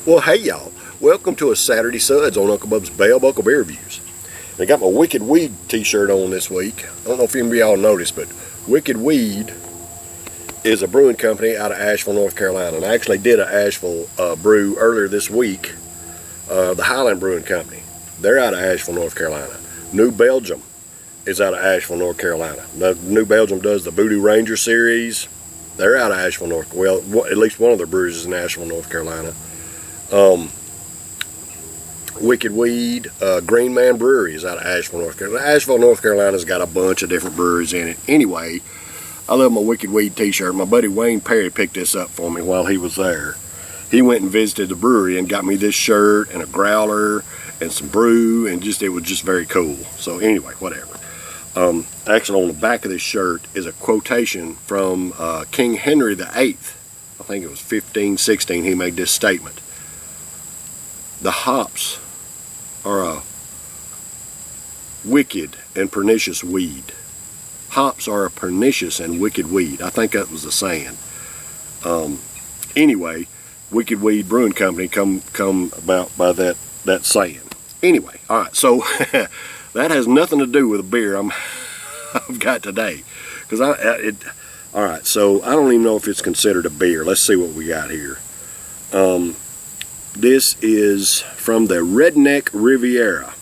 Well, hey y'all, welcome to a Saturday Suds on Uncle Bub's Bell Buckle Beer Reviews. And I got my Wicked Weed t-shirt on this week. I don't know if any of y'all noticed, but Wicked Weed is a brewing company out of Asheville, North Carolina. And I actually did an Asheville brew earlier this week, the Highland Brewing Company. They're out of Asheville, North Carolina. New Belgium is out of Asheville, North Carolina. New Belgium does the Voodoo Ranger series. They're out of Asheville, North Carolina. Well, at least one of their breweries is in Asheville, North Carolina. Wicked Weed, Green Man Brewery is out of Asheville, North Carolina. Asheville, North Carolina's got a bunch of different breweries in it. Anyway, I love my Wicked Weed t-shirt. My buddy Wayne Perry picked this up for me while he was there. He went and visited the brewery and got me this shirt and a growler and some brew, and it was just very cool. So anyway, whatever. Actually, on the back of this shirt is a quotation from King Henry VIII. I think it was 1516 he made this statement. The hops are a wicked and pernicious weed. Hops are a pernicious and wicked weed. I think that was the saying. Anyway, Wicked Weed Brewing Company come about by that saying. Anyway, all right, so that has nothing to do with the beer I've got today. All right, so I don't even know if it's considered a beer. Let's see what we got here. This is from the Redneck Riviera.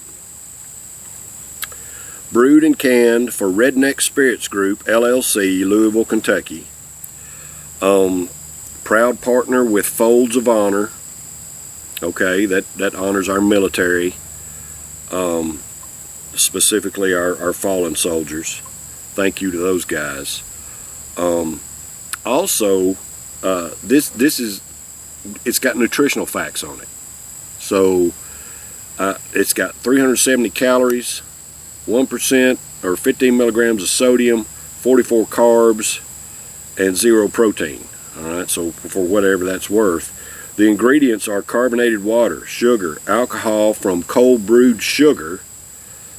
Brewed and canned for Redneck Spirits Group, LLC, Louisville, Kentucky. Proud partner with Folds of Honor. Okay, that honors our military. Specifically our fallen soldiers. Thank you to those guys. Also, it's got nutritional facts on it. So it's got 370 calories, 1% or 15 milligrams of sodium, 44 carbs, and 0 protein. All right, so for whatever that's worth. The ingredients are carbonated water, sugar, alcohol from cold brewed sugar,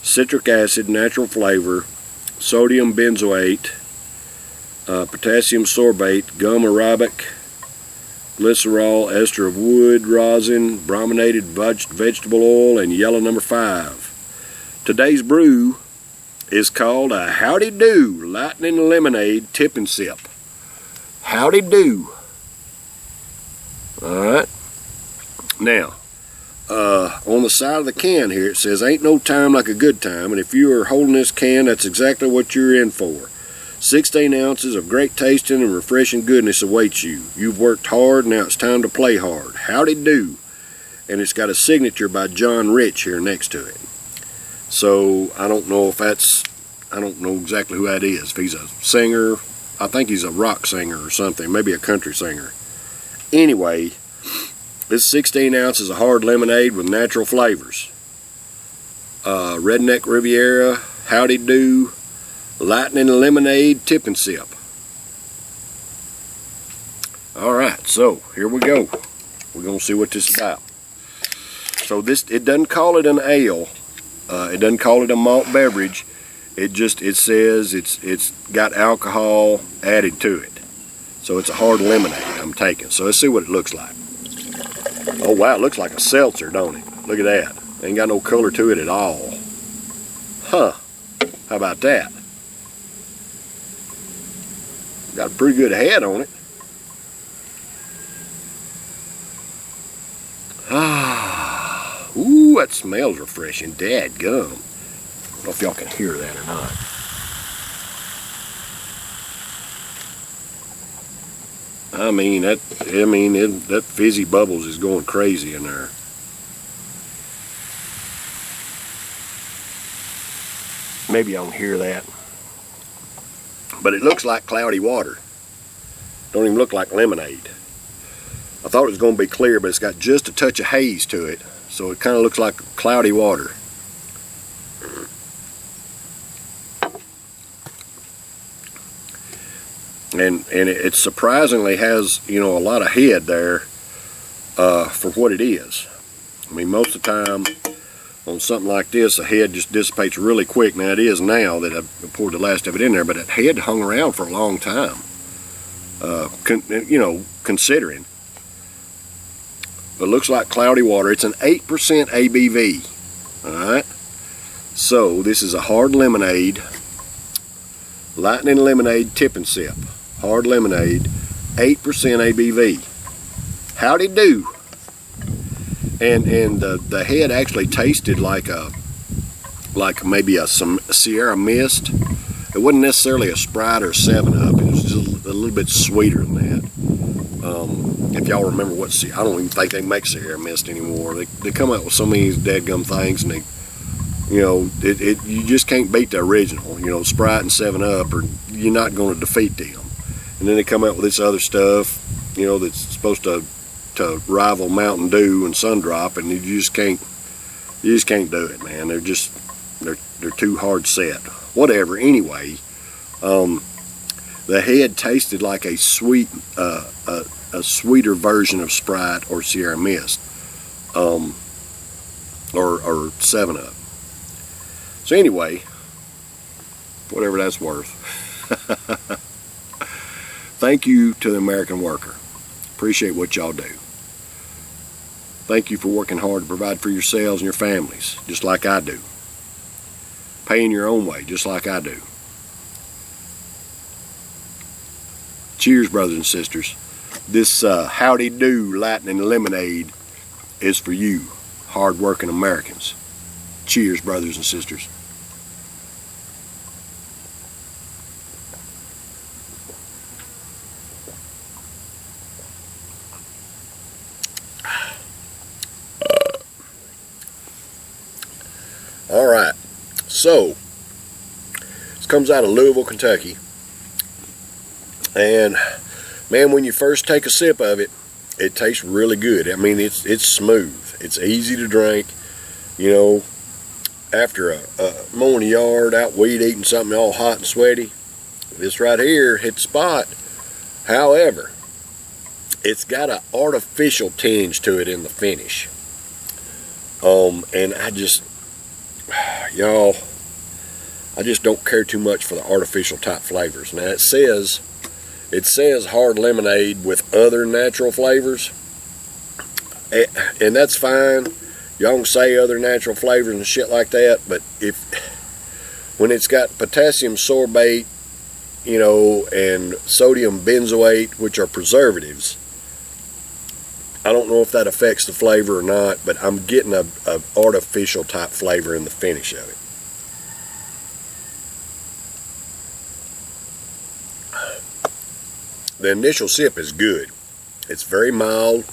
citric acid, natural flavor, sodium benzoate, potassium sorbate, gum arabic, glycerol, ester of wood, rosin, brominated vegetable oil, and yellow number 5. Today's brew is called a Howdy Do Lightning Lemonade Tip and Sip. Howdy Do. Alright. Now, on the side of the can here it says, ain't no time like a good time, and if you are holding this can, that's exactly what you're in for. 16 ounces of great tasting and refreshing goodness awaits you. You've worked hard, now it's time to play hard. Howdy Do. And it's got a signature by John Rich here next to it. So, I don't know exactly who that is. If he's a singer, I think he's a rock singer or something, maybe a country singer. Anyway, this 16 ounces of hard lemonade with natural flavors. Redneck Riviera, Howdy Do, Lightning Lemonade Tip and Sip. Alright, so here we go. We're going to see what this is about. So it doesn't call it an ale. It doesn't call it a malt beverage. It says it's got alcohol added to it. So it's a hard lemonade I'm taking. So let's see what it looks like. Oh wow, it looks like a seltzer, don't it? Look at that. Ain't got no color to it at all. Huh. How about that? Got a pretty good head on it. Ah, ooh, that smells refreshing. Dadgum. I don't know if y'all can hear that or not. That fizzy bubbles is going crazy in there. Maybe I don't hear that. But it looks like cloudy water. Don't even look like lemonade. I thought it was going to be clear, but it's got just a touch of haze to it. So it kind of looks like cloudy water. And it surprisingly has, a lot of head there for what it is. I mean, most of the time on something like this, the head just dissipates really quick. Now it is now that I've poured the last of it in there, but that head hung around for a long time. Considering. It looks like cloudy water. It's an 8% ABV. Alright. So this is a hard lemonade. Lightning lemonade tip and sip. Hard lemonade. 8% ABV. Howdy do. And the head actually tasted like maybe some Sierra Mist. It wasn't necessarily a Sprite or 7-Up. It was just a little bit sweeter than that. If y'all remember I don't even think they make Sierra Mist anymore. They come out with so many of these dadgum things, and you just can't beat the original. Sprite and 7-Up, or you're not going to defeat them. And then they come out with this other stuff, that's supposed to rival Mountain Dew and Sundrop, and you just can't do it, man. They're too hard set. Whatever. Anyway, the head tasted like a sweeter version of Sprite or Sierra Mist, or 7-Up. So anyway, whatever that's worth. Thank you to the American worker. Appreciate what y'all do. Thank you for working hard to provide for yourselves and your families, just like I do. Paying your own way, just like I do. Cheers, brothers and sisters. This Howdy Do Lightning Lemonade is for you, hard-working Americans. Cheers, brothers and sisters. All right, so this comes out of Louisville, Kentucky, and man, when you first take a sip of it, it tastes really good. I mean, it's smooth, it's easy to drink. After mowing the yard, out weed eating something all hot and sweaty, this right here hit the spot. However, it's got an artificial tinge to it in the finish, and I just don't care too much for the artificial type flavors. Now it says hard lemonade with other natural flavors, and that's fine. Y'all can say other natural flavors and shit like that, but when it's got potassium sorbate, and sodium benzoate, which are preservatives, I don't know if that affects the flavor or not, but I'm getting a artificial type flavor in the finish of it. The initial sip is good. It's very mild.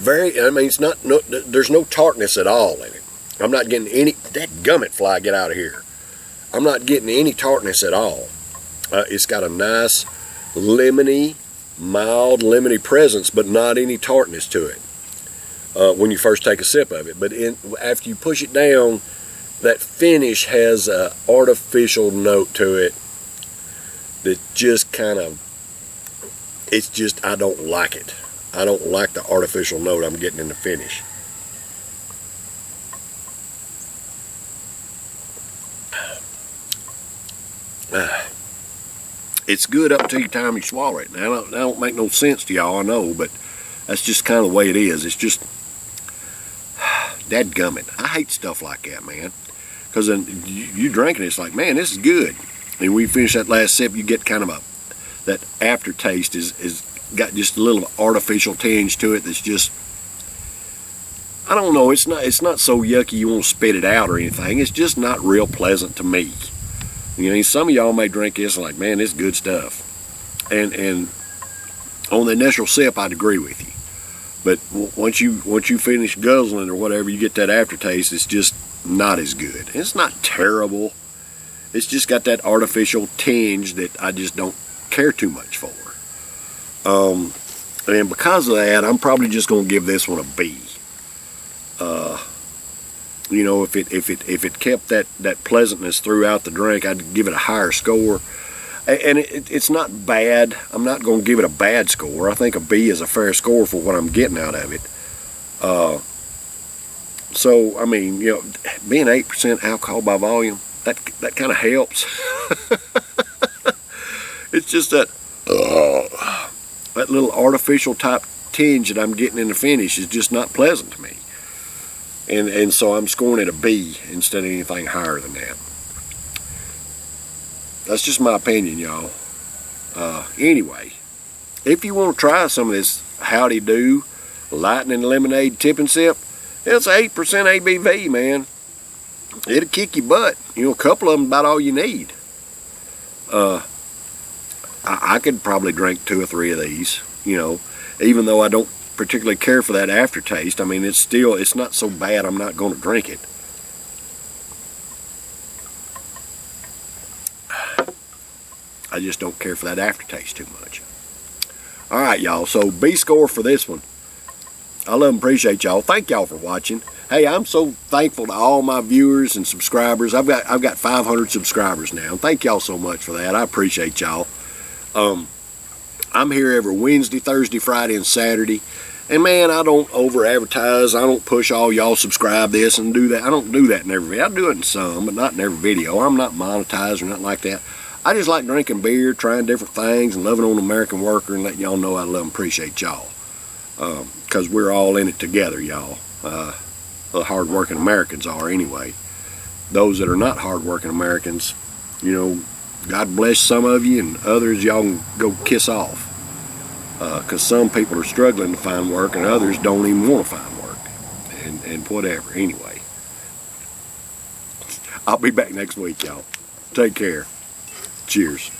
It's not, there's no tartness at all in it. I'm not getting any, that gummit fly, get out of here. I'm not getting any tartness at all. It's got a nice lemony, mild lemony presence, but not any tartness to it when you first take a sip of it. But after you push it down, that finish has an artificial note to it that just kind of, I don't like it. I don't like the artificial note I'm getting in the finish. It's good up to the time you swallow it. Now, that don't make no sense to y'all, I know, but that's just kind of the way it is. It's just, dadgummit. I hate stuff like that, man. Because then you drinking it, it's like, man, this is good. And when you finish that last sip, you get kind of that aftertaste is got just a little artificial tinge to it that's just, I don't know, it's not so yucky you want to spit it out or anything. It's just not real pleasant to me. Some of y'all may drink this and like, man, this is good stuff. And on the initial sip, I'd agree with you. But once you finish guzzling or whatever, you get that aftertaste. It's just not as good. It's not terrible. It's just got that artificial tinge that I just don't care too much for. And because of that, I'm probably just going to give this one a B. If it kept that pleasantness throughout the drink, I'd give it a higher score. And it's not bad. I'm not going to give it a bad score. I think a B is a fair score for what I'm getting out of it. So I mean, being 8% alcohol by volume, that kind of helps. It's just that little artificial type tinge that I'm getting in the finish is just not pleasant to me. And so I'm scoring it a B instead of anything higher than that. That's just my opinion, y'all. Anyway, if you want to try some of this Howdy Do Lightning Lemonade Tip and Sip, it's 8% ABV, man. It'll kick your butt. You know, a couple of them about all you need. I could probably drink 2 or 3 of these, you know, even though I don't particularly care for that aftertaste. I mean, it's not so bad I'm not going to drink it. I just don't care for that aftertaste too much. Alright, y'all, so B score for this one. I love and appreciate y'all. Thank y'all for watching. Hey, I'm so thankful to all my viewers and subscribers. I've got 500 subscribers now. Thank y'all so much for that. I appreciate y'all. I'm here every Wednesday, Thursday, Friday, and Saturday. And man, I don't over advertise. I don't push all y'all subscribe this and do that. I don't do that in every video. I do it in some, but not in every video. I'm not monetized or nothing like that. I just like drinking beer, trying different things, and loving on the American worker, and letting y'all know I love and appreciate y'all. Because we're all in it together, y'all. The hard-working Americans are anyway. Those that are not hard-working Americans, you know, God bless some of you, and others y'all can go kiss off. Because some people are struggling to find work, and others don't even want to find work. And whatever. Anyway. I'll be back next week, y'all. Take care. Cheers.